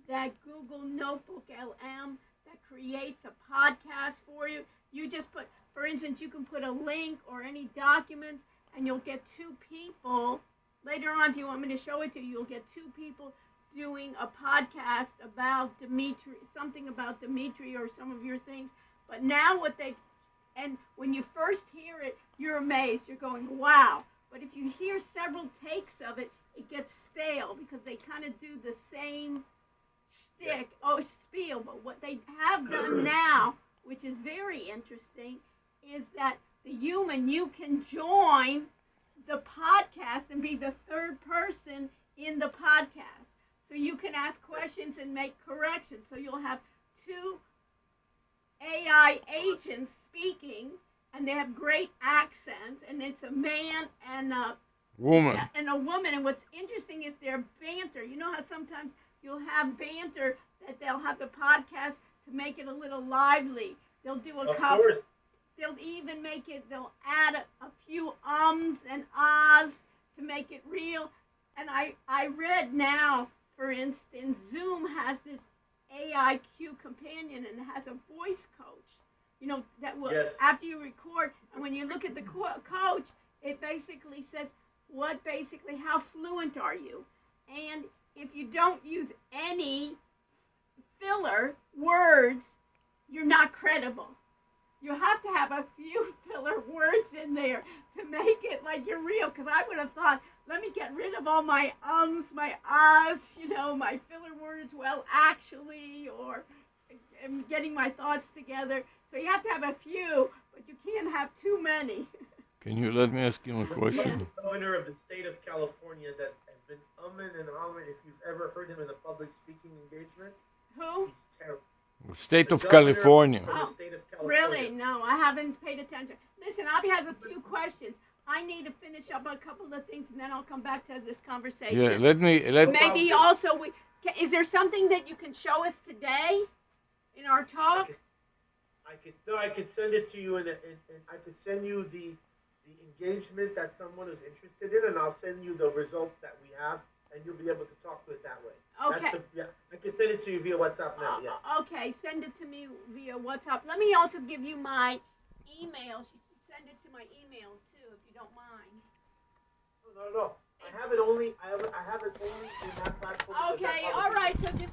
that Google Notebook LM that creates a podcast for you. You just put, for instance, you can put a link or any documents, and you'll get two people. Later on, if you want me to show it to you, you'll get two people doing a podcast about Dimitri, something about Dimitri or some of your things. But now and when you first hear it, you're amazed. You're going, wow. But if you hear several takes of it, it gets stale because they kind of do the same spiel. But what they have done now, which is very interesting, is that you can join the podcast and be the third person in the podcast. So you can ask questions and make corrections. So you'll have two AI agents speaking, and they have great accents, and it's a man and a woman. And what's interesting is their banter. You know how sometimes you'll have banter that they'll have the podcast to make it a little lively. They'll do a couple. They'll even they'll add a few ums and ahs to make it real. And I read now, for instance, Zoom has this AIQ companion and it has a voice coach. You know, that will, after you record, and when you look at the coach, it basically says, how fluent are you? And if you don't use any filler words, you're not credible. You have to have a few filler words in there to make it like you're real. Because I would have thought, let me get rid of all my ums, my ahs, my filler words, well, actually, or I'm getting my thoughts together. So you have to have a few, but you can't have too many. Can you let me ask you a question? The governor of the state of California that has been umming and ahhing, if you've ever heard him in a public speaking engagement. Who? He's terrible. The state of California. Oh, really? No, I haven't paid attention. Listen, Avi has a few questions. I need to finish up a couple of things, and then I'll come back to this conversation. Yeah, Maybe also, is there something that you can show us today in our talk? I could send it to you, and I could send you the engagement that someone is interested in, and I'll send you the results that we have, and you'll be able to talk to it that way. Okay. I can send it to you via WhatsApp now, yes. Okay, send it to me via WhatsApp. Let me also give you my email. Send it to my email, too, if you don't mind. No. I have it only in that platform. Okay, all right, so just